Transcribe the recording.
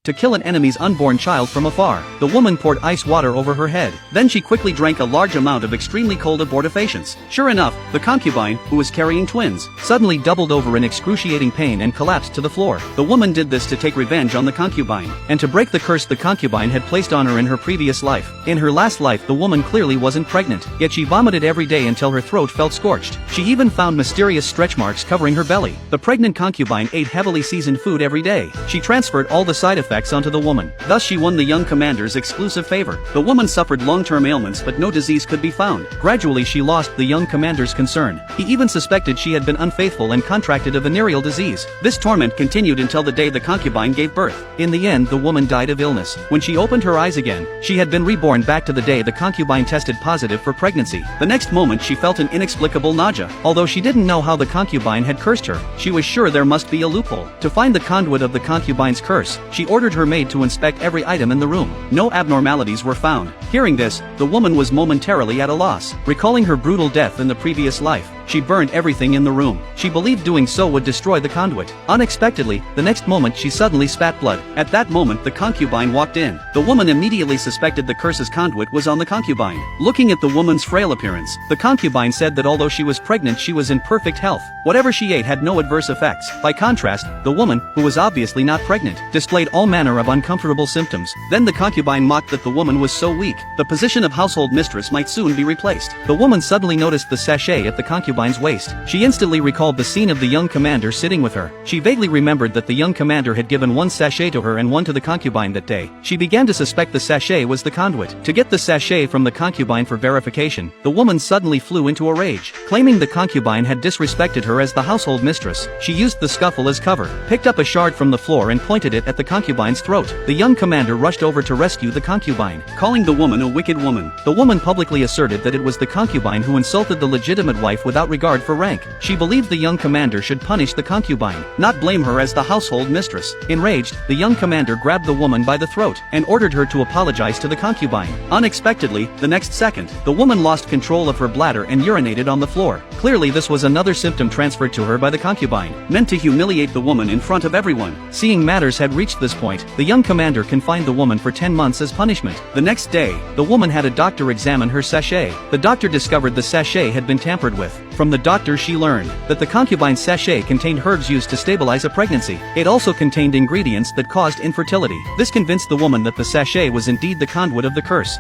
to kill an enemy's unborn child from afar. The woman poured ice water over her head. Then she quickly drank a large amount of extremely cold abortifacients. Sure enough, the concubine, who was carrying twins, suddenly doubled over in excruciating pain and collapsed to the floor. The woman did this to take revenge on the concubine, and to break the curse the concubine had placed on her in her previous life. In her last life the woman clearly wasn't pregnant, yet she vomited every day until her throat felt scorched. She even found mysterious stretch marks covering her belly. The pregnant concubine ate heavily seasoned food every day. She transferred all the side effects onto the woman. Thus she won the young commander's exclusive favor. The woman suffered long-term ailments but no disease could be found. Gradually she lost the young commander's concern. He even suspected she had been unfaithful and contracted a venereal disease. This torment continued until the day the concubine gave birth. In the end the woman died of illness. When she opened her eyes again, she had been reborn back to the day the concubine tested positive for pregnancy. The next moment she felt an inexplicable nausea. Although she didn't know how the concubine had cursed her, she was sure there must be a loophole. To find the conduit of the concubine's curse, she ordered her maid to inspect every item in the room. No abnormalities were found. Hearing this, the woman was momentarily at a loss. Recalling her brutal death in the previous life, she burned everything in the room. She believed doing so would destroy the conduit. Unexpectedly, the next moment she suddenly spat blood. At that moment the concubine walked in. The woman immediately suspected the curse's conduit was on the concubine. Looking at the woman's frail appearance, the concubine said that although she was pregnant she was in perfect health. Whatever she ate had no adverse effects. By contrast, the woman, who was obviously not pregnant, displayed all manner of uncomfortable symptoms. Then the concubine mocked that the woman was so weak, the position of household mistress might soon be replaced. The woman suddenly noticed the sachet at the concubine's waist. She instantly recalled the scene of the young commander sitting with her. She vaguely remembered that the young commander had given one sachet to her and one to the concubine that day. She began to suspect the sachet was the conduit. To get the sachet from the concubine for verification, the woman suddenly flew into a rage. Claiming the concubine had disrespected her as the household mistress, she used the scuffle as cover, picked up a shard from the floor and pointed it at the concubine's throat. The young commander rushed over to rescue the concubine. Calling the woman a wicked woman, the woman publicly asserted that it was the concubine who insulted the legitimate wife without regard for rank. She believed the young commander should punish the concubine, not blame her as the household mistress. Enraged, the young commander grabbed the woman by the throat and ordered her to apologize to the concubine. Unexpectedly, the next second, the woman lost control of her bladder and urinated on the floor. Clearly this was another symptom transferred to her by the concubine, meant to humiliate the woman in front of everyone. Seeing matters had reached this point, the young commander confined the woman for 10 months as punishment. The next day, the woman had a doctor examine her sachet. The doctor discovered the sachet had been tampered with. From the doctor she learned that the concubine's sachet contained herbs used to stabilize a pregnancy. It also contained ingredients that caused infertility. This convinced the woman that the sachet was indeed the conduit of the curse.